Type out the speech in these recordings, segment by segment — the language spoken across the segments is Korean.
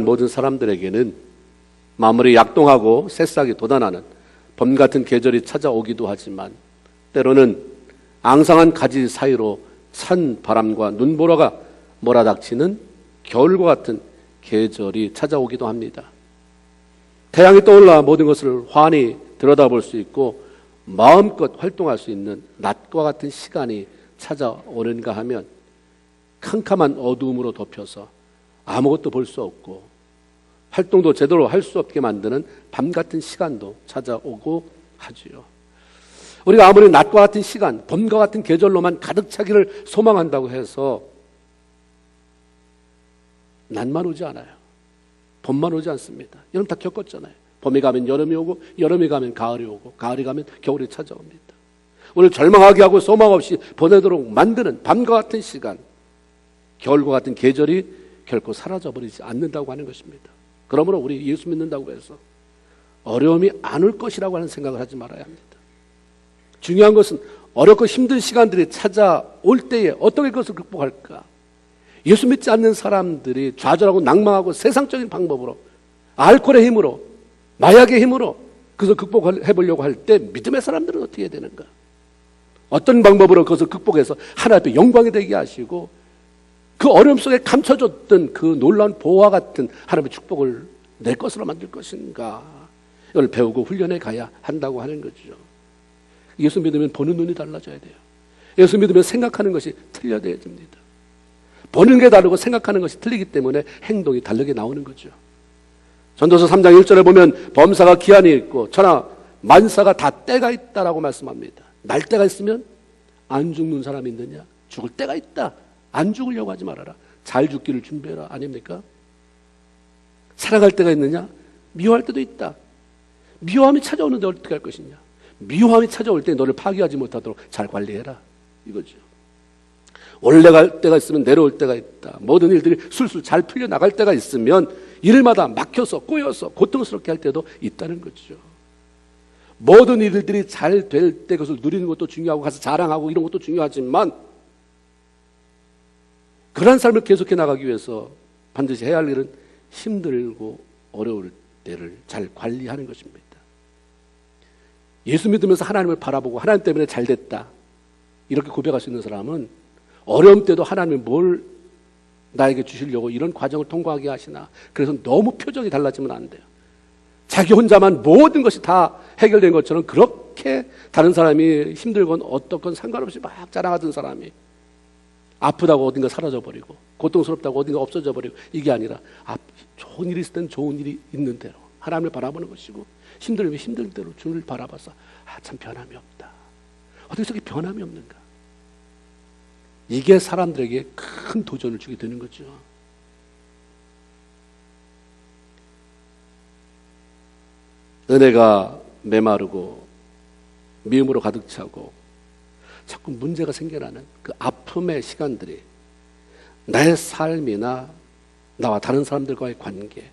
모든 사람들에게는 마무리 약동하고 새싹이 돋아나는 봄 같은 계절이 찾아오기도 하지만 때로는 앙상한 가지 사이로 찬 바람과 눈보라가 몰아닥치는 겨울과 같은 계절이 찾아오기도 합니다. 태양이 떠올라 모든 것을 환히 들여다볼 수 있고 마음껏 활동할 수 있는 낮과 같은 시간이 찾아오는가 하면 캄캄한 어두움으로 덮여서 아무것도 볼 수 없고 활동도 제대로 할 수 없게 만드는 밤 같은 시간도 찾아오고 하지요. 우리가 아무리 낮과 같은 시간, 봄과 같은 계절로만 가득 차기를 소망한다고 해서 낮만 오지 않아요. 봄만 오지 않습니다. 여러분 다 겪었잖아요. 봄이 가면 여름이 오고 여름이 가면 가을이 오고 가을이 가면 겨울이 찾아옵니다. 오늘 절망하게 하고 소망 없이 보내도록 만드는 밤과 같은 시간, 겨울과 같은 계절이 결코 사라져버리지 않는다고 하는 것입니다. 그러므로 우리 예수 믿는다고 해서 어려움이 안 올 것이라고 하는 생각을 하지 말아야 합니다. 중요한 것은 어렵고 힘든 시간들이 찾아올 때에 어떻게 그것을 극복할까? 예수 믿지 않는 사람들이 좌절하고 낭망하고 세상적인 방법으로 알코올의 힘으로 마약의 힘으로 그것을 극복해 보려고 할 때 믿음의 사람들은 어떻게 해야 되는가? 어떤 방법으로 그것을 극복해서 하나님 앞에 영광이 되게 하시고 그 어려움 속에 감춰졌던 그 놀라운 보호와 같은 하나님의 축복을 내 것으로 만들 것인가? 이걸 배우고 훈련해 가야 한다고 하는 거죠. 예수 믿으면 보는 눈이 달라져야 돼요. 예수 믿으면 생각하는 것이 틀려야 됩니다. 보는 게 다르고 생각하는 것이 틀리기 때문에 행동이 다르게 나오는 거죠. 전도서 3장 1절에 보면 범사가 기한이 있고 천하 만사가 다 때가 있다라고 말씀합니다. 날 때가 있으면 안 죽는 사람이 있느냐? 죽을 때가 있다. 안 죽으려고 하지 말아라. 잘 죽기를 준비해라. 아닙니까? 살아갈 때가 있느냐? 미워할 때도 있다. 미워함이 찾아오는데 어떻게 할 것이냐? 미워함이 찾아올 때 너를 파괴하지 못하도록 잘 관리해라. 이거죠. 올라갈 때가 있으면 내려올 때가 있다. 모든 일들이 술술 잘 풀려나갈 때가 있으면 일마다 막혀서 꼬여서 고통스럽게 할 때도 있다는 거죠. 모든 일들이 잘 될 때 그것을 누리는 것도 중요하고 가서 자랑하고 이런 것도 중요하지만 그런 삶을 계속해 나가기 위해서 반드시 해야 할 일은 힘들고 어려울 때를 잘 관리하는 것입니다. 예수 믿으면서 하나님을 바라보고 하나님 때문에 잘 됐다 이렇게 고백할 수 있는 사람은 어려움 때도 하나님이 뭘 나에게 주시려고 이런 과정을 통과하게 하시나. 그래서 너무 표정이 달라지면 안 돼요. 자기 혼자만 모든 것이 다 해결된 것처럼 그렇게 다른 사람이 힘들건 어떻건 상관없이 막 자랑하던 사람이 아프다고 어딘가 사라져버리고 고통스럽다고 어딘가 없어져버리고 이게 아니라 좋은 일이 있을 때는 좋은 일이 있는 대로 하나님을 바라보는 것이고 힘들면 힘든 대로 주를 바라봐서 참 변함이 없다. 어떻게 저렇게 변함이 없는가? 이게 사람들에게 큰 도전을 주게 되는 거죠. 은혜가 메마르고 미움으로 가득 차고 자꾸 문제가 생겨나는 그 아픔의 시간들이 나의 삶이나 나와 다른 사람들과의 관계,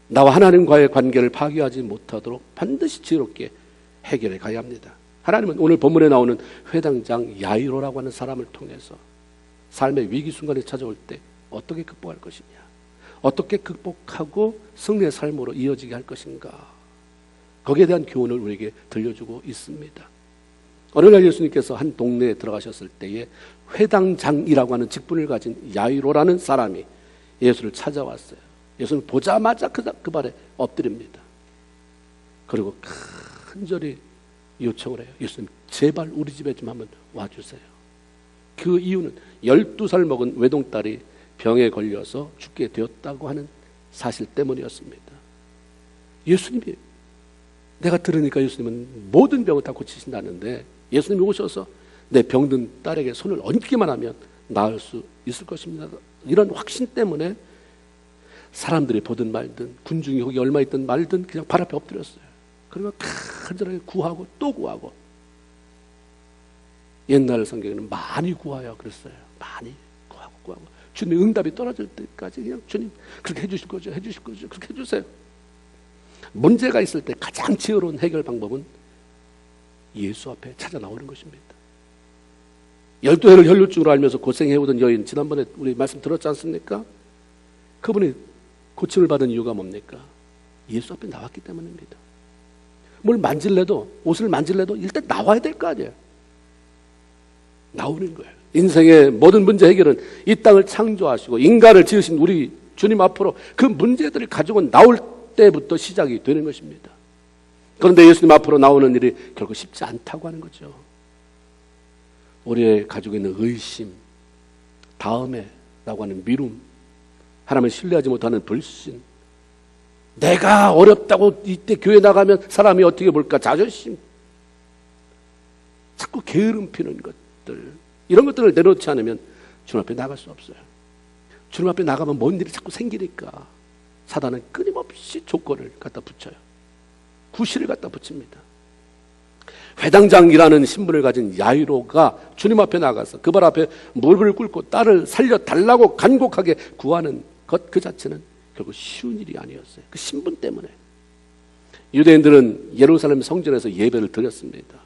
나와 하나님과의 관계를 파괴하지 못하도록 반드시 지혜롭게 해결해 가야 합니다. 하나님은 오늘 본문에 나오는 회당장 야이로라고 하는 사람을 통해서 삶의 위기 순간이 찾아올 때 어떻게 극복할 것이냐, 어떻게 극복하고 승리의 삶으로 이어지게 할 것인가, 거기에 대한 교훈을 우리에게 들려주고 있습니다. 어느 날 예수님께서 한 동네에 들어가셨을 때에 회당장이라고 하는 직분을 가진 야이로라는 사람이 예수를 찾아왔어요. 예수는 보자마자 그 발에 엎드립니다. 그리고 간절히 요청을 해요. 예수님 제발 우리 집에 좀 한번 와주세요. 그 이유는 12살 먹은 외동딸이 병에 걸려서 죽게 되었다고 하는 사실 때문이었습니다. 예수님이, 내가 들으니까 예수님은 모든 병을 다 고치신다는데 예수님이 오셔서 내 병든 딸에게 손을 얹기만 하면 나을 수 있을 것입니다. 이런 확신 때문에 사람들이 보든 말든 군중이 거기 얼마 있든 말든 그냥 발 앞에 엎드렸어요. 그러면 간절하게 구하고 또 구하고, 옛날 성경에는 많이 구하여 그랬어요. 많이 구하고 주님의 응답이 떨어질 때까지 그냥 주님 그렇게 해주실 거죠, 해주실 거죠, 그렇게 해주세요. 문제가 있을 때 가장 지혜로운 해결 방법은 예수 앞에 찾아 나오는 것입니다. 12해를 혈루증으로 알면서 고생해오던 여인, 지난번에 우리 말씀 들었지 않습니까? 그분이 고침을 받은 이유가 뭡니까? 예수 앞에 나왔기 때문입니다. 뭘 만질래도, 옷을 만질래도 일단 나와야 될 거 아니에요. 나오는 거예요. 인생의 모든 문제 해결은 이 땅을 창조하시고 인간을 지으신 우리 주님 앞으로 그 문제들을 가지고 나올 때부터 시작이 되는 것입니다. 그런데 예수님 앞으로 나오는 일이 결국 쉽지 않다고 하는 거죠. 우리의 가지고 있는 의심, 다음에 라고 하는 미움, 하나님을 신뢰하지 못하는 불신, 내가 어렵다고 이때 교회 나가면 사람이 어떻게 볼까, 자존심, 자꾸 게으름 피는 것들, 이런 것들을 내놓지 않으면 주님 앞에 나갈 수 없어요. 주님 앞에 나가면 뭔 일이 자꾸 생기니까 사단은 끊임없이 조건을 갖다 붙여요. 구실을 갖다 붙입니다. 회당장이라는 신분을 가진 야이로가 주님 앞에 나가서 그 발 앞에 무릎을 꿇고 딸을 살려달라고 간곡하게 구하는 것 그 자체는 결국 쉬운 일이 아니었어요. 그 신분 때문에. 유대인들은 예루살렘 성전에서 예배를 드렸습니다.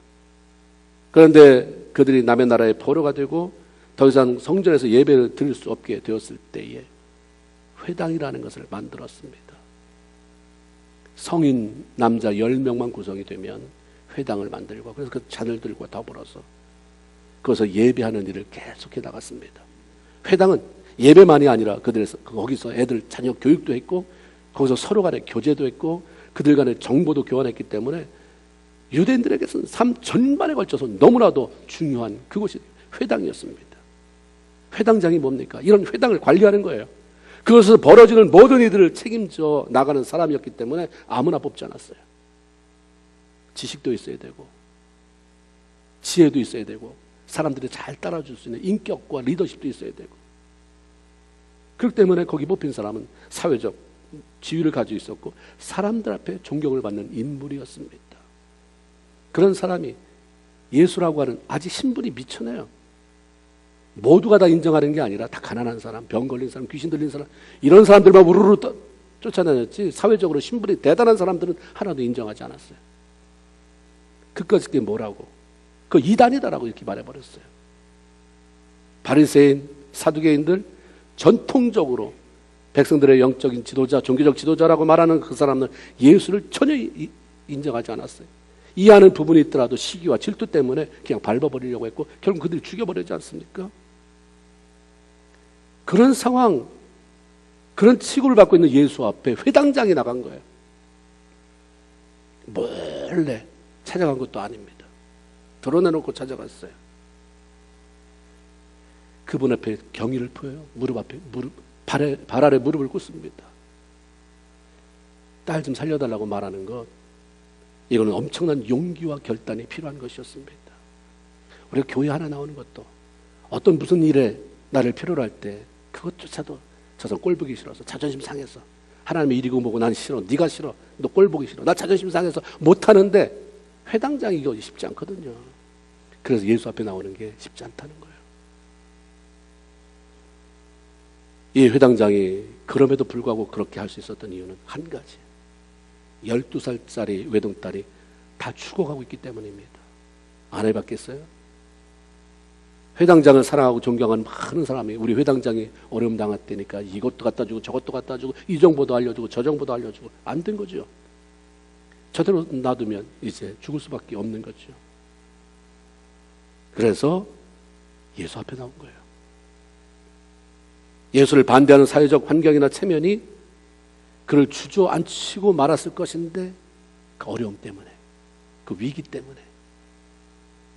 그런데 그들이 남의 나라의 포로가 되고 더 이상 성전에서 예배를 드릴 수 없게 되었을 때에 회당이라는 것을 만들었습니다. 성인 남자 10명만 구성이 되면 회당을 만들고, 그래서 그 자녀들과 더불어서 그것을 예배하는 일을 계속해 나갔습니다. 회당은 예배만이 아니라 그들에서 거기서 애들 자녀 교육도 했고, 거기서 서로 간에 교제도 했고, 그들 간에 정보도 교환했기 때문에 유대인들에게서는 삶 전반에 걸쳐서 너무나도 중요한 그곳이 회당이었습니다. 회당장이 뭡니까? 이런 회당을 관리하는 거예요. 그것에서 벌어지는 모든 일들을 책임져 나가는 사람이었기 때문에 아무나 뽑지 않았어요. 지식도 있어야 되고, 지혜도 있어야 되고, 사람들이 잘 따라줄 수 있는 인격과 리더십도 있어야 되고, 그렇기 때문에 거기 뽑힌 사람은 사회적 지위를 가지고 있었고 사람들 앞에 존경을 받는 인물이었습니다. 그런 사람이 예수라고 하는 아직 신분이 미천해요. 모두가 다 인정하는 게 아니라 다 가난한 사람, 병 걸린 사람, 귀신 들린 사람, 이런 사람들만 우르르 쫓아다녔지 사회적으로 신분이 대단한 사람들은 하나도 인정하지 않았어요. 그까짓 게 뭐라고? 그 이단이다라고 이렇게 말해버렸어요. 바리새인, 사두개인들, 전통적으로 백성들의 영적인 지도자, 종교적 지도자라고 말하는 그 사람은 예수를 전혀 인정하지 않았어요. 이해하는 부분이 있더라도 시기와 질투 때문에 그냥 밟아버리려고 했고 결국 그들이 죽여버리지 않습니까? 그런 상황, 그런 치고를 받고 있는 예수 앞에 회당장이 나간 거예요. 몰래 찾아간 것도 아닙니다. 드러내놓고 찾아갔어요. 그분 앞에 경의를 표해요. 무릎 앞에, 발 아래 무릎을 꿇습니다. 딸 좀 살려달라고 말하는 것, 이거는 엄청난 용기와 결단이 필요한 것이었습니다. 우리가 교회 하나 나오는 것도 어떤 무슨 일에 나를 필요로 할 때 그것조차도 저선 꼴 보기 싫어서 자존심 상해서 하나님의 일이고 뭐고 난 싫어, 네가 싫어, 너 꼴 보기 싫어, 나 자존심 상해서 못하는데 회당장이 이거 쉽지 않거든요. 그래서 예수 앞에 나오는 게 쉽지 않다는 거예요. 이 회당장이 그럼에도 불구하고 그렇게 할 수 있었던 이유는 한 가지, 12살짜리 외동딸이 다 죽어가고 있기 때문입니다. 안 해봤겠어요? 회당장을 사랑하고 존경하는 많은 사람이 우리 회당장이 어려움 당했다니까 이것도 갖다 주고 저것도 갖다 주고 이 정보도 알려주고 저 정보도 알려주고 안 된 거죠. 저대로 놔두면 이제 죽을 수밖에 없는 거죠. 그래서 예수 앞에 나온 거예요. 예수를 반대하는 사회적 환경이나 체면이 그를 주저앉히고 말았을 것인데 그 어려움 때문에, 그 위기 때문에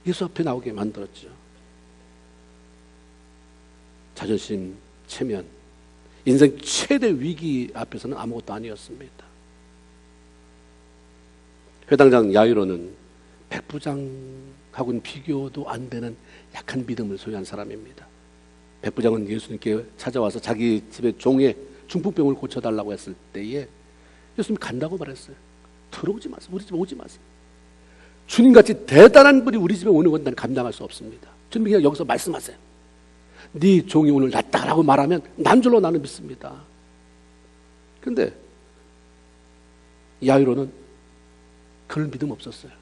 예수 앞에 나오게 만들었죠. 자존심, 체면, 인생 최대 위기 앞에서는 아무것도 아니었습니다. 회당장 야이로는 백부장하고는 비교도 안 되는 약한 믿음을 소유한 사람입니다. 백부장은 예수님께 찾아와서 자기 집에 종의 중풍병을 고쳐달라고 했을 때에 예수님이 간다고 말했어요. 들어오지 마세요. 우리 집에 오지 마세요. 주님같이 대단한 분이 우리 집에 오는 건 나는 감당할 수 없습니다. 주님이 그냥 여기서 말씀하세요. 네 종이 오늘 낫다라고 말하면 난 줄로 나는 믿습니다. 그런데 야이로는 그런 믿음 없었어요.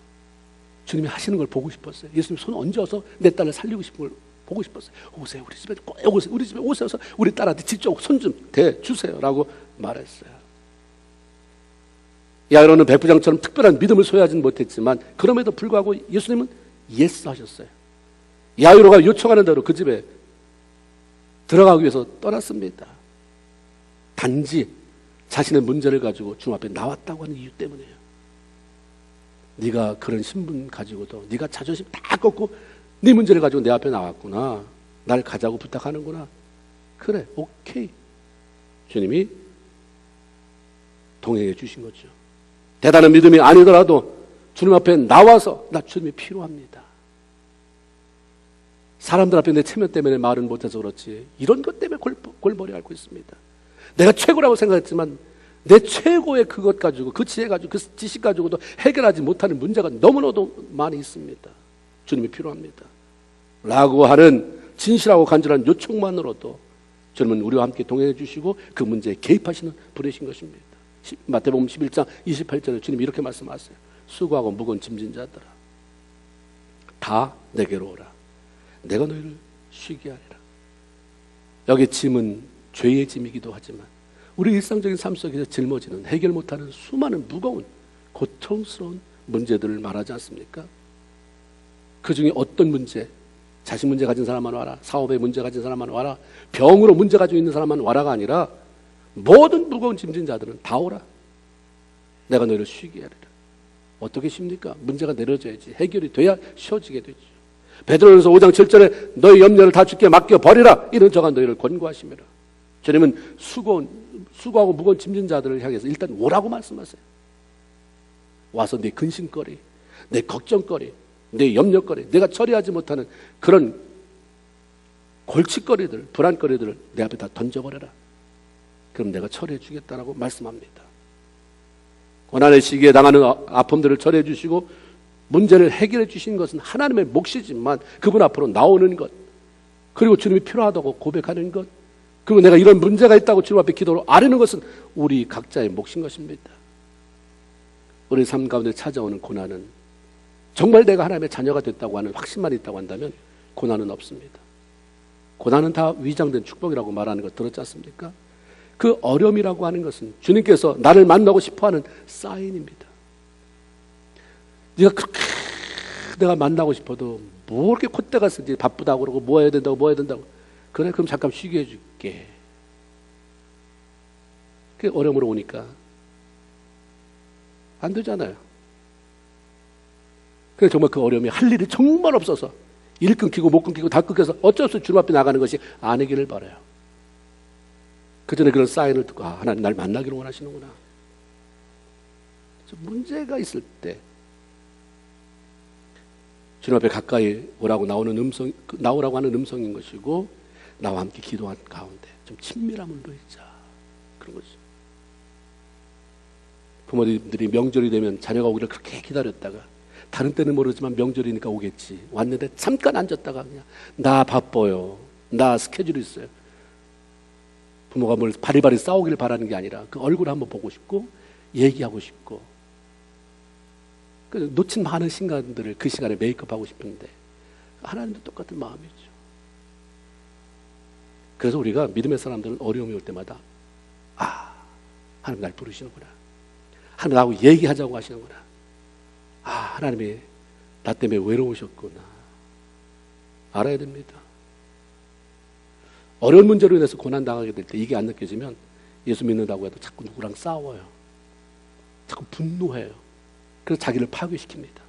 주님이 하시는 걸 보고 싶었어요. 예수님 손 얹어서 내 딸을 살리고 싶은 걸 보고 싶었어요. 오세요. 우리 집에 꼭 오세요. 우리 집에 오셔서 우리 딸한테 직접 손 좀 대주세요. 라고 말했어요. 야이로는 백부장처럼 특별한 믿음을 소유하지는 못했지만 그럼에도 불구하고 예수님은 예스 하셨어요. 야이로가 요청하는 대로 그 집에 들어가기 위해서 떠났습니다. 단지 자신의 문제를 가지고 주님 앞에 나왔다고 하는 이유 때문이에요. 네가 그런 신분 가지고도 네가 자존심 다 꺾고 네 문제를 가지고 내 앞에 나왔구나. 날 가자고 부탁하는구나. 그래, 오케이. 주님이 동행해 주신 거죠. 대단한 믿음이 아니더라도 주님 앞에 나와서 나 주님이 필요합니다. 사람들 앞에 내 체면 때문에 말은 못해서 그렇지 이런 것 때문에 골머리 앓고 있습니다. 내가 최고라고 생각했지만 내 최고의 그것 가지고 그 지혜 가지고 그 지식 가지고도 해결하지 못하는 문제가 너무나도 많이 있습니다. 주님이 필요합니다. 라고 하는 진실하고 간절한 요청만으로도 주님은 우리와 함께 동행해 주시고 그 문제에 개입하시는 분이신 것입니다. 마태복음 11장 28절에 주님이 이렇게 말씀하세요. 수고하고 무거운 짐진 자들아 다 내게로 오라. 내가 너희를 쉬게 하리라. 여기 짐은 죄의 짐이기도 하지만 우리 일상적인 삶 속에서 짊어지는 해결 못하는 수많은 무거운 고통스러운 문제들을 말하지 않습니까? 그 중에 어떤 문제, 자식 문제 가진 사람만 와라, 사업에 문제 가진 사람만 와라, 병으로 문제 가지고 있는 사람만 와라가 아니라 모든 무거운 짐진 자들은 다 오라. 내가 너희를 쉬게 하리라. 어떻게 쉽니까? 문제가 내려져야지 해결이 돼야 쉬어지게 되죠. 베드로전서 5장 7절에 너희 염려를 다 주께 맡겨버리라. 이는 저가 너희를 권고하심이라. 주님은 수고하고 무거운 짐진 자들을 향해서 일단 오라고 말씀하세요. 와서 내 근심거리, 내 걱정거리, 내 염려거리, 내가 처리하지 못하는 그런 골칫거리들, 불안거리들을 내 앞에 다 던져버려라. 그럼 내가 처리해 주겠다라고 말씀합니다. 고난의 시기에 당하는 아픔들을 처리해 주시고 문제를 해결해 주신 것은 하나님의 몫이지만 그분 앞으로 나오는 것, 그리고 주님이 필요하다고 고백하는 것, 그리고 내가 이런 문제가 있다고 주님 앞에 기도로 아뢰는 것은 우리 각자의 몫인 것입니다. 우리 삶 가운데 찾아오는 고난은 정말 내가 하나님의 자녀가 됐다고 하는 확신만 있다고 한다면 고난은 없습니다. 고난은 다 위장된 축복이라고 말하는 거 들었지 않습니까? 그 어려움이라고 하는 것은 주님께서 나를 만나고 싶어하는 사인입니다. 네가 그렇게 내가 만나고 싶어도 뭐 이렇게 콧대가 쓰지 바쁘다고 그러고 뭐 해야 된다고 그래 그럼 잠깐 쉬게 해줄게. 그 어려움으로 오니까 안 되잖아요. 그래 정말 그 어려움이 할 일이 정말 없어서 일 끊기고 못 끊기고 다 끊겨서 어쩔 수 없이 주님 앞에 나가는 것이 아니기를 바라요. 그 전에 그런 사인을 듣고 하나님 날 만나기를 원하시는구나. 문제가 있을 때 주님 앞에 가까이 오라고 나오라고 하는 음성인 것이고 나와 함께 기도한 가운데 좀 친밀함을 보이자 그런 거죠. 부모님들이 명절이 되면 자녀가 오기를 그렇게 기다렸다가 다른 때는 모르지만 명절이니까 오겠지 왔는데 잠깐 앉았다가 그냥 나 바빠요, 나 스케줄이 있어요. 부모가 뭘 바리바리 싸우기를 바라는 게 아니라 그 얼굴을 한번 보고 싶고 얘기하고 싶고 놓친 많은 순간들을 그 시간에 메이크업하고 싶은데 하나님도 똑같은 마음이죠. 그래서 우리가 믿음의 사람들은 어려움이 올 때마다 하나님 날 부르시는구나, 하나님 나하고 얘기하자고 하시는구나, 하나님이 나 때문에 외로우셨구나 알아야 됩니다. 어려운 문제로 인해서 고난당하게 될 때 이게 안 느껴지면 예수 믿는다고 해도 자꾸 누구랑 싸워요. 자꾸 분노해요. 그래서 자기를 파괴시킵니다.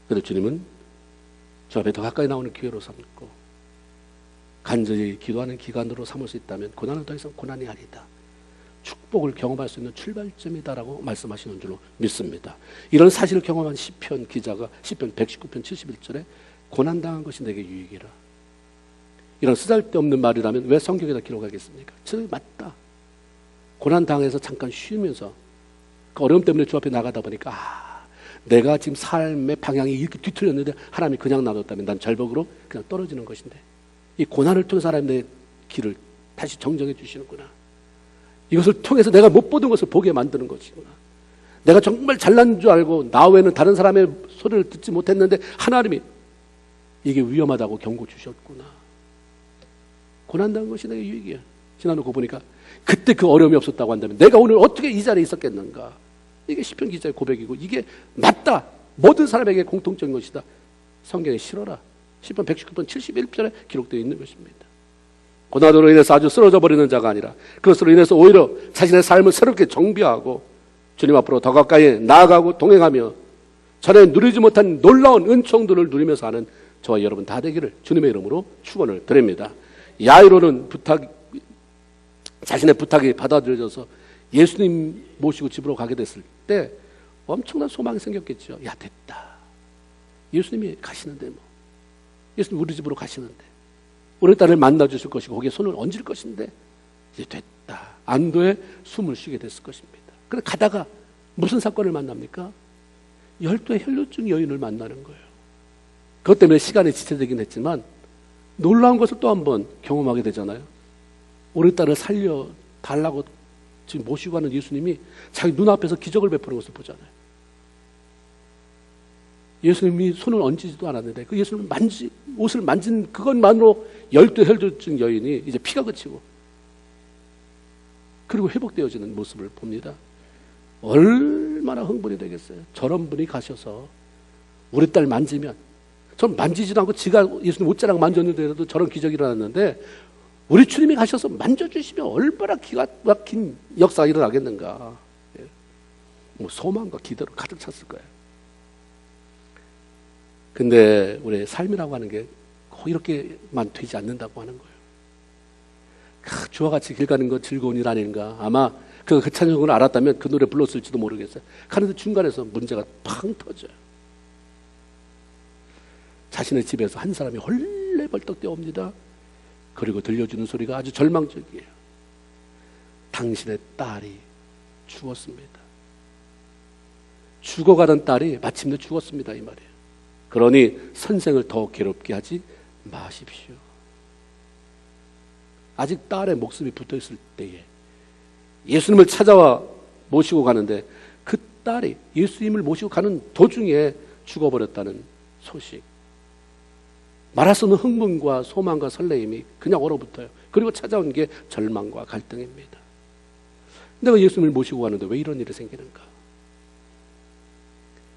그래서 주님은 저 앞에 더 가까이 나오는 기회로 삼고 간절히 기도하는 기간으로 삼을 수 있다면 고난은 더 이상 고난이 아니다, 축복을 경험할 수 있는 출발점이다라고 말씀하시는 줄로 믿습니다. 이런 사실을 경험한 시편 기자가 시편 119편 71절에 고난당한 것이 내게 유익이라. 이런 쓰잘데없는 말이라면 왜 성경에다 기록하겠습니까? 저는 맞다. 고난당해서 잠깐 쉬면서 그 어려움 때문에 주 앞에 나가다 보니까 내가 지금 삶의 방향이 이렇게 뒤틀렸는데 하나님이 그냥 놔뒀다면 난 절벽으로 그냥 떨어지는 것인데 이 고난을 통해서 하나님 내 길을 다시 정정해 주시는구나. 이것을 통해서 내가 못 보던 것을 보게 만드는 것이구나. 내가 정말 잘난 줄 알고 나 외에는 다른 사람의 소리를 듣지 못했는데 하나님이 이게 위험하다고 경고 주셨구나. 고난당한 것이 내게 유익이야. 지나놓고 보니까 그때 그 어려움이 없었다고 한다면 내가 오늘 어떻게 이 자리에 있었겠는가. 이게 시편 기자의 고백이고 이게 맞다. 모든 사람에게 공통적인 것이다. 성경에 실어라. 시편 119편 71편에 기록되어 있는 것입니다. 고난으로 인해서 아주 쓰러져 버리는 자가 아니라 그것으로 인해서 오히려 자신의 삶을 새롭게 정비하고 주님 앞으로 더 가까이 나아가고 동행하며 전에 누리지 못한 놀라운 은총들을 누리면서 사는 저와 여러분 다 되기를 주님의 이름으로 축원을 드립니다. 야이로는 자신의 부탁이 받아들여져서 예수님 모시고 집으로 가게 됐을 때 엄청난 소망이 생겼겠죠. 야, 됐다. 예수님이 가시는데 뭐. 예수님 우리 집으로 가시는데 우리 딸을 만나 주실 것이고 거기에 손을 얹을 것인데 이제 됐다. 안도에 숨을 쉬게 됐을 것입니다. 그런데 가다가 무슨 사건을 만납니까? 12의 혈루증 여인을 만나는 거예요. 그것 때문에 시간이 지체되긴 했지만 놀라운 것을 또 한 번 경험하게 되잖아요. 우리 딸을 살려달라고 지금 모시고 가는 예수님이 자기 눈앞에서 기적을 베푸는 것을 보잖아요. 예수님이 손을 얹지도 않았는데 그 예수님 옷을 만진 그것만으로 12 혈루증 여인이 이제 피가 그치고 그리고 회복되어지는 모습을 봅니다. 얼마나 흥분이 되겠어요. 저런 분이 가셔서 우리 딸 만지면 전 만지지도 않고 지가 예수님 옷자락 만졌는데도 저런 기적이 일어났는데 우리 주님이 가셔서 만져주시면 얼마나 기가 막힌 역사가 일어나겠는가. 뭐 소망과 기대로 가득 찼을 거예요. 근데 우리의 삶이라고 하는 게 꼭 이렇게만 되지 않는다고 하는 거예요. 주와 같이 길 가는 거 즐거운 일 아닌가. 아마 그 찬양을 알았다면 그 노래 불렀을지도 모르겠어요. 가는데 중간에서 문제가 팡 터져요. 자신의 집에서 한 사람이 헐레벌떡 뛰어옵니다. 그리고 들려주는 소리가 아주 절망적이에요. 당신의 딸이 죽었습니다. 죽어가던 딸이 마침내 죽었습니다. 이 말이에요. 그러니 선생을 더 괴롭게 하지 마십시오. 아직 딸의 목숨이 붙어있을 때에 예수님을 찾아와 모시고 가는데 그 딸이 예수님을 모시고 가는 도중에 죽어버렸다는 소식. 말할 수 없는 흥분과 소망과 설레임이 그냥 얼어붙어요. 그리고 찾아온 게 절망과 갈등입니다. 내가 예수님을 모시고 가는데 왜 이런 일이 생기는가?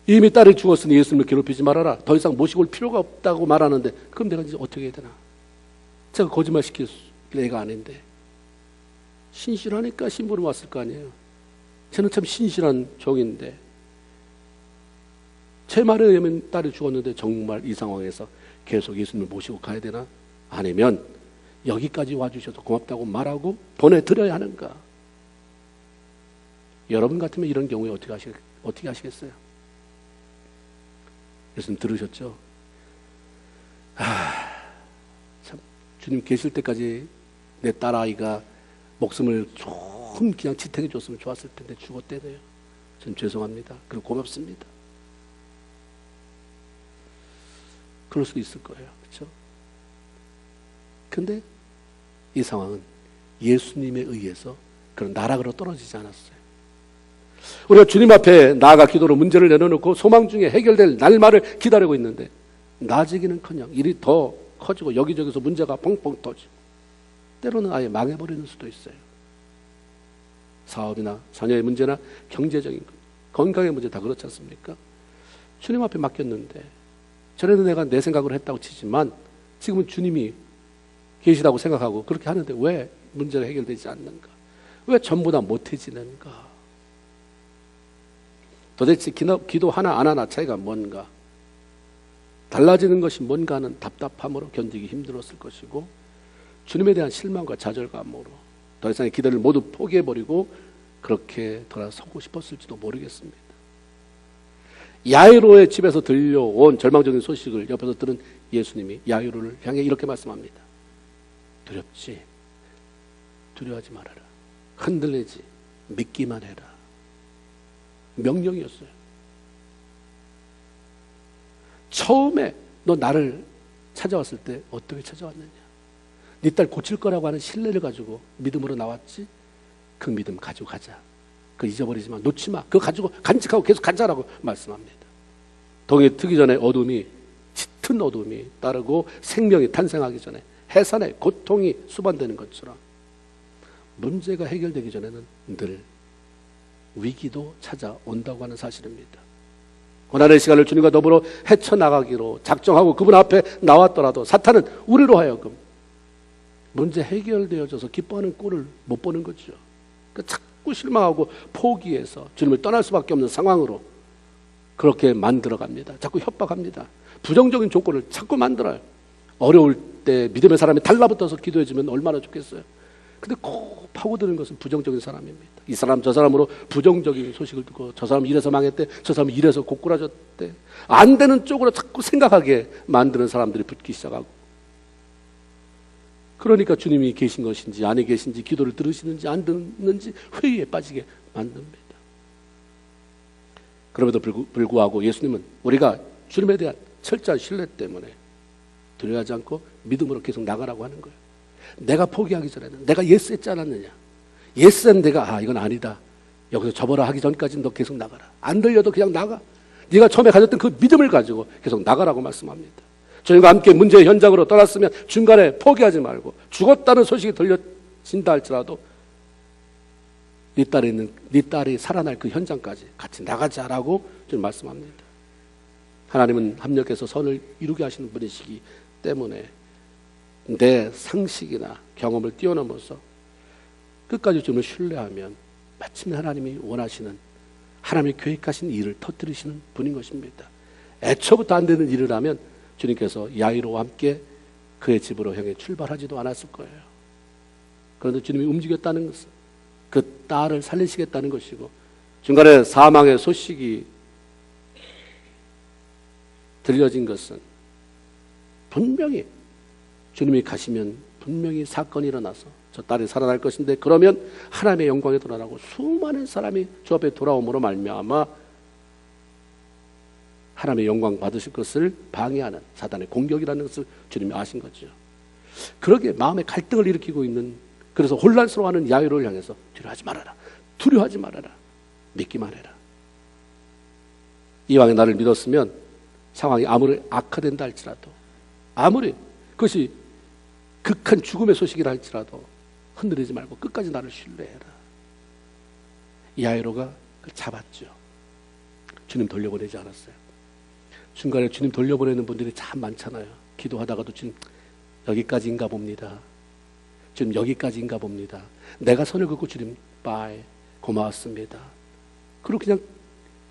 이미 딸이 죽었으니 예수님을 괴롭히지 말아라. 더 이상 모시고 올 필요가 없다고 말하는데 그럼 내가 이제 어떻게 해야 되나? 제가 거짓말 시킬 애가 아닌데 신실하니까 신부름 왔을 거 아니에요. 저는 참 신실한 종인데 제 말에 의하면 딸이 죽었는데 정말 이 상황에서 계속 예수님을 모시고 가야 되나? 아니면 여기까지 와주셔서 고맙다고 말하고 보내드려야 하는가? 여러분 같으면 이런 경우에 어떻게 하시겠어요? 예수님 들으셨죠? 참 주님 계실 때까지 내 딸아이가 목숨을 좀 그냥 지탱해 줬으면 좋았을 텐데 죽었대네요. 전 죄송합니다. 그리고 고맙습니다. 그럴 수도 있을 거예요. 그렇죠? 근데 이 상황은 예수님에 의해서 그런 나락으로 떨어지지 않았어요. 우리가 주님 앞에 나아가 기도로 문제를 내려놓고 소망 중에 해결될 날말을 기다리고 있는데 나아지기는커녕 일이 더 커지고 여기저기서 문제가 펑펑 터지고 때로는 아예 망해버리는 수도 있어요. 사업이나 자녀의 문제나 경제적인 것, 건강의 문제 다 그렇지 않습니까? 주님 앞에 맡겼는데 전에는 내가 내 생각으로 했다고 치지만 지금은 주님이 계시다고 생각하고 그렇게 하는데 왜 문제가 해결되지 않는가? 왜 전보다 못해지는가? 도대체 기도 하나 안 하나 차이가 뭔가? 달라지는 것이 뭔가 하는 답답함으로 견디기 힘들었을 것이고 주님에 대한 실망과 좌절감으로 더 이상의 기대를 모두 포기해버리고 그렇게 돌아서고 싶었을지도 모르겠습니다. 야이로의 집에서 들려온 절망적인 소식을 옆에서 들은 예수님이 야이로를 향해 이렇게 말씀합니다. 두렵지? 두려워하지 말아라. 흔들리지? 믿기만 해라. 명령이었어요. 처음에 너 나를 찾아왔을 때 어떻게 찾아왔느냐? 네 딸 고칠 거라고 하는 신뢰를 가지고 믿음으로 나왔지? 그 믿음 가지고 가자. 그거 잊어버리지 마. 놓지 마. 그거 가지고 간직하고 계속 가자라고 말씀합니다. 동이 트기 전에 어둠이, 짙은 어둠이 따르고 생명이 탄생하기 전에 해산의 고통이 수반되는 것처럼 문제가 해결되기 전에는 늘 위기도 찾아온다고 하는 사실입니다. 고난의 시간을 주님과 더불어 헤쳐나가기로 작정하고 그분 앞에 나왔더라도 사탄은 우리로 하여금 문제 해결되어져서 기뻐하는 꼴을 못 보는 거죠. 그러니까 자꾸 실망하고 포기해서 주님을 떠날 수밖에 없는 상황으로 그렇게 만들어갑니다. 자꾸 협박합니다. 부정적인 조건을 자꾸 만들어요. 어려울 때 믿음의 사람이 달라붙어서 기도해주면 얼마나 좋겠어요. 근데 꼭 파고드는 것은 부정적인 사람입니다. 이 사람 저 사람으로 부정적인 소식을 듣고 저 사람 이래서 망했대, 저 사람 이래서 고꾸라졌대, 안 되는 쪽으로 자꾸 생각하게 만드는 사람들이 붙기 시작하고, 그러니까 주님이 계신 것인지 안에 계신지 기도를 들으시는지 안 듣는지 회의에 빠지게 만듭니다. 그럼에도 불구하고 예수님은 우리가 주님에 대한 철저한 신뢰 때문에 두려워하지 않고 믿음으로 계속 나가라고 하는 거예요. 내가 포기하기 전에는 내가 예스 했지 않았느냐. 예스는 내가 이건 아니다. 여기서 접어라 하기 전까지는 너 계속 나가라. 안 들려도 그냥 나가. 네가 처음에 가졌던 그 믿음을 가지고 계속 나가라고 말씀합니다. 주님과 함께 문제의 현장으로 떠났으면 중간에 포기하지 말고 죽었다는 소식이 들려진다 할지라도 네 딸이 살아날 그 현장까지 같이 나가자라고 좀 말씀합니다. 하나님은 합력해서 선을 이루게 하시는 분이시기 때문에 내 상식이나 경험을 뛰어넘어서 끝까지 주님을 신뢰하면 마침내 하나님이 원하시는, 하나님이 계획하신 일을 터뜨리시는 분인 것입니다. 애초부터 안 되는 일을 하면 주님께서 야이로와 함께 그의 집으로 향해 출발하지도 않았을 거예요. 그런데 주님이 움직였다는 것은 그 딸을 살리시겠다는 것이고, 중간에 사망의 소식이 들려진 것은 분명히 주님이 가시면 분명히 사건이 일어나서 저 딸이 살아날 것인데, 그러면 하나님의 영광에 드러나고 수많은 사람이 주 앞에 돌아옴으로 말미암아 하나님의 영광 받으실 것을 방해하는 사단의 공격이라는 것을 주님이 아신 거죠. 그러기에 마음에 갈등을 일으키고 있는, 그래서 혼란스러워하는 야이로를 향해서 두려워하지 말아라, 두려워하지 말아라, 믿기만 해라. 이왕에 나를 믿었으면 상황이 아무리 악화된다 할지라도, 아무리 그것이 극한 죽음의 소식이라 할지라도 흔들리지 말고 끝까지 나를 신뢰해라. 야이로가 그걸 잡았죠. 주님 돌려보내지 않았어요. 중간에 주님 돌려보내는 분들이 참 많잖아요. 기도하다가도 주님 여기까지인가 봅니다. 주님 여기까지인가 봅니다. 내가 선을 긋고 주님 빠이 고마웠습니다. 그리고 그냥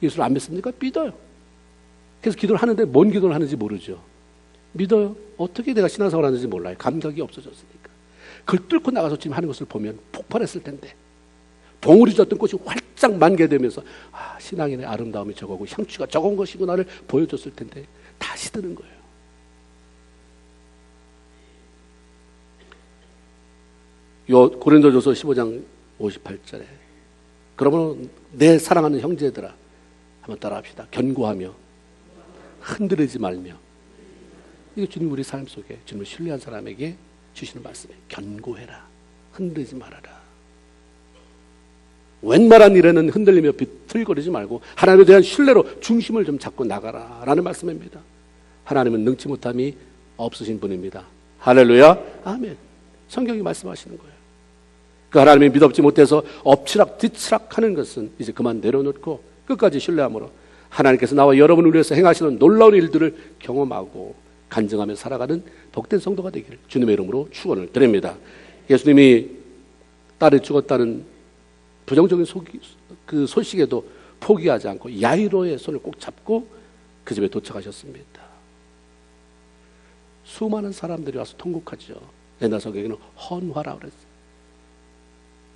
예수를 안 믿습니까? 믿어요. 그래서 기도를 하는데 뭔 기도를 하는지 모르죠. 믿어요. 어떻게 내가 신앙생활을 하는지 몰라요. 감각이 없어졌으니까. 그걸 뚫고 나가서 지금 하는 것을 보면 폭발했을 텐데, 봉우리 졌던 꽃이 활짝 만개되면서 신앙인의 아름다움이 저거고 향취가 저건 것이구나를 보여줬을 텐데 다시 드는 거예요. 요 고린도전서 15장 58절에 그러므로 내 사랑하는 형제들아, 한번 따라합시다. 견고하며 흔들리지 말며. 이게 주님 우리 삶 속에 주님을 신뢰한 사람에게 주시는 말씀이에요. 견고해라, 흔들리지 말아라. 웬만한 일에는 흔들리며 비틀거리지 말고 하나님에 대한 신뢰로 중심을 좀 잡고 나가라 라는 말씀입니다. 하나님은 능치 못함이 없으신 분입니다. 할렐루야, 아멘. 성경이 말씀하시는 거예요. 그 하나님이 믿op지 못해서 엎치락 뒤치락 하는 것은 이제 그만 내려놓고 끝까지 신뢰함으로 하나님께서 나와 여러분을 위해서 행하시는 놀라운 일들을 경험하고 간증하며 살아가는 복된 성도가 되기를 주님의 이름으로 축원을 드립니다. 예수님이 딸이 죽었다는 부정적인 그 소식에도 포기하지 않고 야이로의 손을 꼭 잡고 그 집에 도착하셨습니다. 수많은 사람들이 와서 통곡하죠. 옛날 성경에는 헌화라고 그랬어요.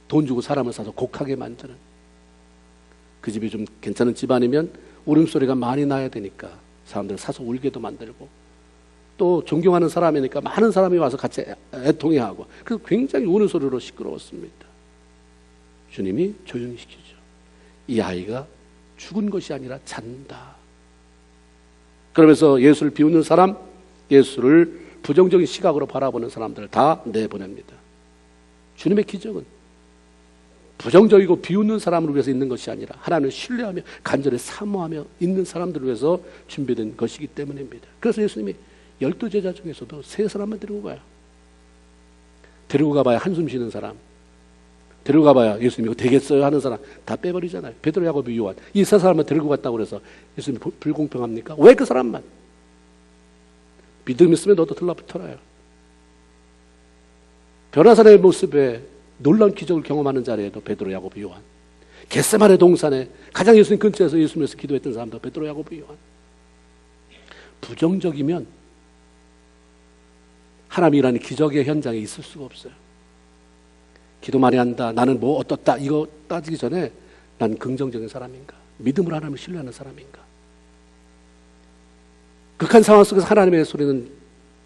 돈 주고 사람을 사서 곡하게 만드는. 그 집이 좀 괜찮은 집안이면 울음소리가 많이 나야 되니까 사람들을 사서 울게도 만들고, 또 존경하는 사람이니까 많은 사람이 와서 같이 애통해하고, 그래서 굉장히 우는 소리로 시끄러웠습니다. 주님이 조용히 시키죠. 이 아이가 죽은 것이 아니라 잔다. 그러면서 예수를 비웃는 사람, 예수를 부정적인 시각으로 바라보는 사람들을 다 내보냅니다. 주님의 기적은 부정적이고 비웃는 사람을 위해서 있는 것이 아니라 하나님을 신뢰하며 간절히 사모하며 있는 사람들을 위해서 준비된 것이기 때문입니다. 그래서 예수님이 12제자 중에서도 3사람만 데리고 가요. 데리고 가봐야 한숨 쉬는 사람, 데리고 가봐야 예수님이 이거 되겠어요 하는 사람 다 빼버리잖아요. 베드로, 야고보, 요한 이 3사람만 데리고 갔다고 그래서 예수님이 불공평합니까? 왜 그 사람만? 믿음 있으면 너도 들러붙어라요. 변화산의 모습에 놀라운 기적을 경험하는 자리에도 베드로, 야고보, 요한. 겟세마네 동산에 가장 예수님 근처에서 예수님에서 기도했던 사람도 베드로, 야고보, 요한. 부정적이면 하나님이 일하는 기적의 현장에 있을 수가 없어요. 기도 많이 한다, 나는 뭐 어떻다, 이거 따지기 전에 난 긍정적인 사람인가, 믿음으로 하나님을 신뢰하는 사람인가. 극한 상황 속에서 하나님의 소리는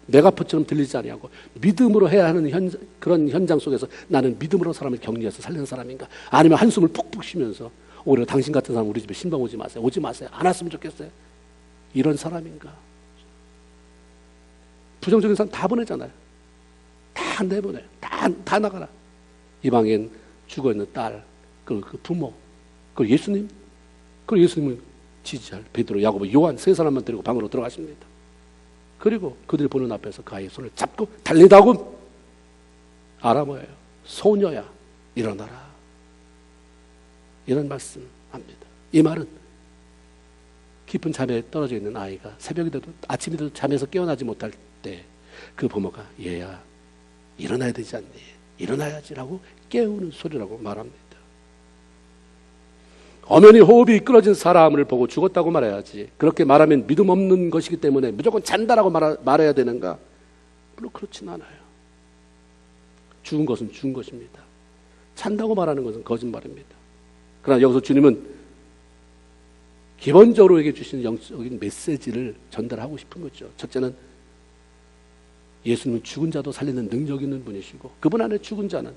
메가포처럼 들리지 아니하고 믿음으로 해야 하는 그런 현장 속에서 나는 믿음으로 사람을 격려해서 살리는 사람인가, 아니면 한숨을 푹푹 쉬면서 오히려 당신 같은 사람 우리 집에 신방 오지 마세요, 안 왔으면 좋겠어요, 이런 사람인가. 부정적인 사람 다 보내잖아요. 다 내보내요. 다 나가라. 이방인 죽어있는 딸, 그 부모, 그 예수님, 그 예수님을 지지할 베드로, 야고보, 요한 3사람만 데리고 방으로 들어가십니다. 그리고 그들이 보는 앞에서 그 아이의 손을 잡고 달리다고 아람어예요. 소녀야 일어나라. 이런 말씀합니다. 이 말은 깊은 잠에 떨어져 있는 아이가 새벽이 돼도 아침이 돼도 잠에서 깨어나지 못할 때 그 부모가 얘야 일어나야 되지 않니? 일어나야지라고 깨우는 소리라고 말합니다. 엄연히 호흡이 이끌어진 사람을 보고 죽었다고 말해야지, 그렇게 말하면 믿음 없는 것이기 때문에 무조건 잔다라고 말해야 되는가? 물론 그렇진 않아요. 죽은 것은 죽은 것입니다. 잔다고 말하는 것은 거짓말입니다. 그러나 여기서 주님은 기본적으로 얘기해 주시는 영적인 메시지를 전달하고 싶은 거죠. 첫째는 예수님은 죽은 자도 살리는 능력 있는 분이시고, 그분 안에 죽은 자는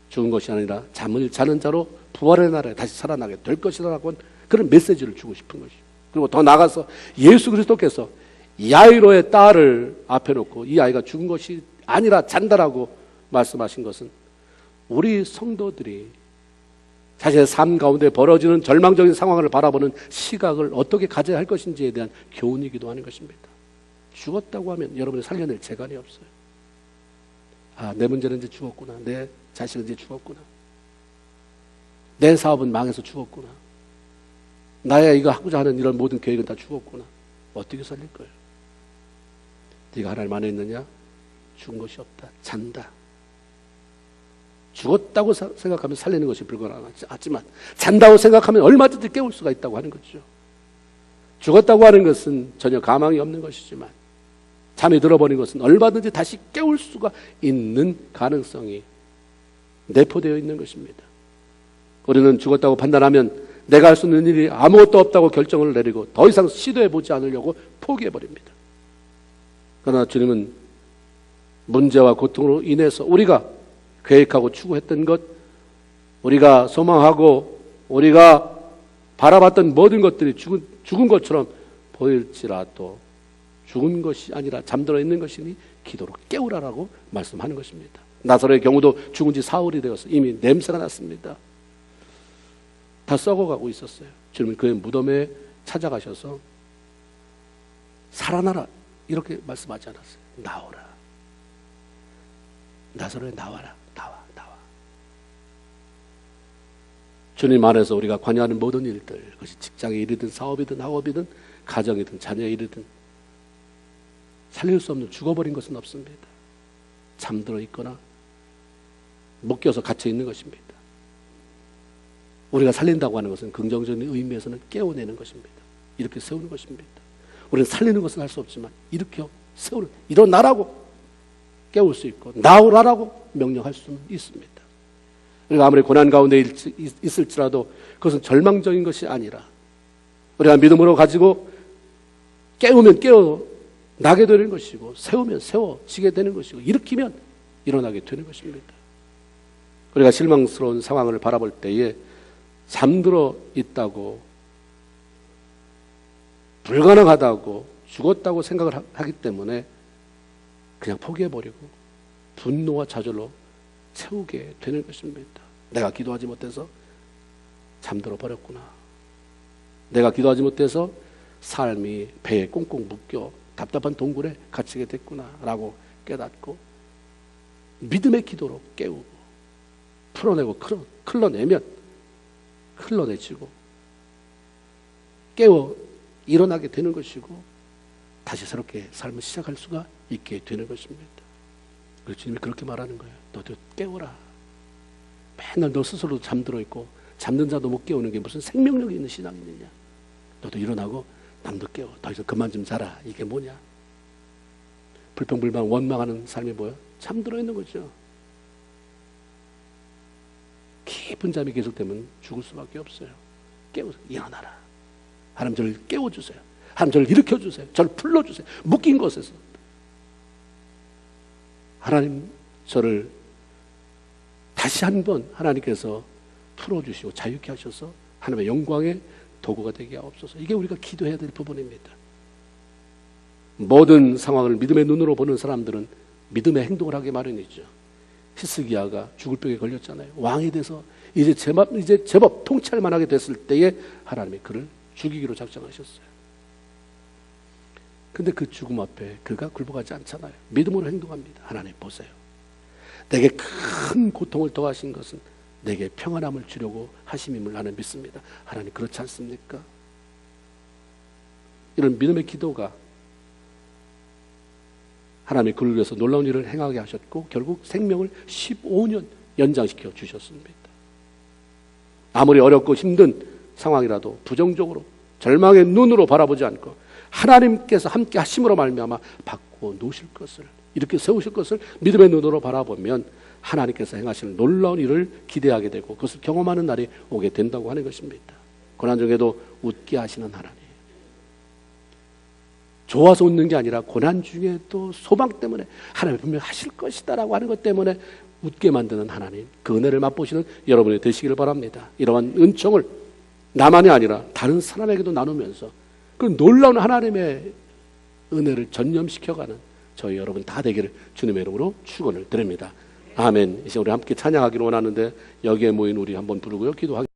죽은 것이 아니라 잠을 자는 자로 부활의 날에 다시 살아나게 될 것이라고 그런 메시지를 주고 싶은 것이죠. 그리고 더 나아가서 예수 그리스도께서 야이로의 딸을 앞에 놓고 이 아이가 죽은 것이 아니라 잔다라고 말씀하신 것은 우리 성도들이 자신의 삶 가운데 벌어지는 절망적인 상황을 바라보는 시각을 어떻게 가져야 할 것인지에 대한 교훈이기도 하는 것입니다. 죽었다고 하면 여러분이 살려낼 재간이 없어요. 아, 내 문제는 이제 죽었구나. 내 자식은 이제 죽었구나. 내 사업은 망해서 죽었구나. 나야 이거 하고자 하는 이런 모든 계획은 다 죽었구나. 어떻게 살릴 거예요? 네가 하나님 안에 있느냐? 죽은 것이 없다. 잔다. 죽었다고 생각하면 살리는 것이 불가능하지만 잔다고 생각하면 얼마든지 깨울 수가 있다고 하는 거죠. 죽었다고 하는 것은 전혀 가망이 없는 것이지만 잠이 들어버린 것은 얼마든지 다시 깨울 수가 있는 가능성이 내포되어 있는 것입니다. 우리는 죽었다고 판단하면 내가 할 수 있는 일이 아무것도 없다고 결정을 내리고 더 이상 시도해보지 않으려고 포기해버립니다. 그러나 주님은 문제와 고통으로 인해서 우리가 계획하고 추구했던 것, 우리가 소망하고 우리가 바라봤던 모든 것들이 죽은 것처럼 보일지라도 죽은 것이 아니라 잠들어 있는 것이니 기도로 깨우라라고 말씀하는 것입니다. 나사로의 경우도 죽은 지 사흘이 되어서 이미 냄새가 났습니다. 다 썩어가고 있었어요. 주님은 그의 무덤에 찾아가셔서 살아나라 이렇게 말씀하지 않았어요. 나오라. 나사로에 나와라. 나와. 주님 안에서 우리가 관여하는 모든 일들, 그것이 직장의 일이든 사업이든 학업이든 가정이든 자녀의 일이든 살릴 수 없는 죽어버린 것은 없습니다. 잠들어 있거나 묶여서 갇혀 있는 것입니다. 우리가 살린다고 하는 것은 긍정적인 의미에서는 깨워내는 것입니다. 이렇게 세우는 것입니다. 우리는 살리는 것은 할 수 없지만 일으켜 세우는, 일어나라고 깨울 수 있고 나오라라고 명령할 수는 있습니다. 우리가 아무리 고난 가운데 있을지라도 그것은 절망적인 것이 아니라 우리가 믿음으로 가지고 깨우면 깨어나게 되는 것이고 세우면 세워지게 되는 것이고 일으키면 일어나게 되는 것입니다. 우리가 실망스러운 상황을 바라볼 때에 잠들어 있다고 불가능하다고 죽었다고 생각을 하기 때문에 그냥 포기해버리고 분노와 좌절로 채우게 되는 것입니다. 내가 기도하지 못해서 잠들어 버렸구나. 내가 기도하지 못해서 삶이 배에 꽁꽁 묶여 답답한 동굴에 갇히게 됐구나 라고 깨닫고 믿음의 기도로 깨우고 풀어내고 흘러내치고 깨워 일어나게 되는 것이고 다시 새롭게 삶을 시작할 수가 있게 되는 것입니다. 그래서 주님이 그렇게 말하는 거예요. 너도 깨워라. 맨날 너 스스로 잠들어 있고 잠든 자도 못 깨우는 게 무슨 생명력이 있는 신앙이냐. 너도 일어나고 남도 깨워. 더 이상 그만 좀 자라. 이게 뭐냐. 불평불만 원망하는 삶이 뭐야? 잠들어 있는 거죠. 깊은 잠이 계속되면 죽을 수밖에 없어요. 깨워서 일어나라. 하나님 저를 깨워주세요. 하나님 저를 일으켜주세요. 저를 풀러주세요. 묶인 곳에서. 하나님 저를 다시 한번 하나님께서 풀어주시고 자유케 하셔서 하나님의 영광의 도구가 되게 하옵소서. 이게 우리가 기도해야 될 부분입니다. 모든 상황을 믿음의 눈으로 보는 사람들은 믿음의 행동을 하기 마련이죠. 히스기야가 죽을 병에 걸렸잖아요. 왕이 돼서 이제 제법 통치할 만하게 됐을 때에 하나님이 그를 죽이기로 작정하셨어요. 근데 그 죽음 앞에 그가 굴복하지 않잖아요. 믿음으로 행동합니다. 하나님 보세요. 내게 큰 고통을 더하신 것은 내게 평안함을 주려고 하심임을 나는 믿습니다. 하나님 그렇지 않습니까? 이런 믿음의 기도가 하나님이 그를 위해서 놀라운 일을 행하게 하셨고 결국 생명을 15년 연장시켜 주셨습니다. 아무리 어렵고 힘든 상황이라도 부정적으로 절망의 눈으로 바라보지 않고 하나님께서 함께 하심으로 말미암아 바꿔 놓으실 것을 이렇게 세우실 것을 믿음의 눈으로 바라보면 하나님께서 행하시는 놀라운 일을 기대하게 되고 그것을 경험하는 날이 오게 된다고 하는 것입니다. 고난 중에도 웃게 하시는 하나님. 좋아서 웃는 게 아니라 고난 중에도 소망 때문에 하나님 분명히 하실 것이다라고 하는 것 때문에 웃게 만드는 하나님. 그 은혜를 맛보시는 여러분이 되시기를 바랍니다. 이러한 은총을 나만이 아니라 다른 사람에게도 나누면서 그 놀라운 하나님의 은혜를 전념시켜가는 저희 여러분 다 되기를 주님의 이름으로 축원을 드립니다. 아멘. 이제 우리 함께 찬양하기를 원하는데 여기에 모인 우리 한번 부르고요. 기도하겠습니다.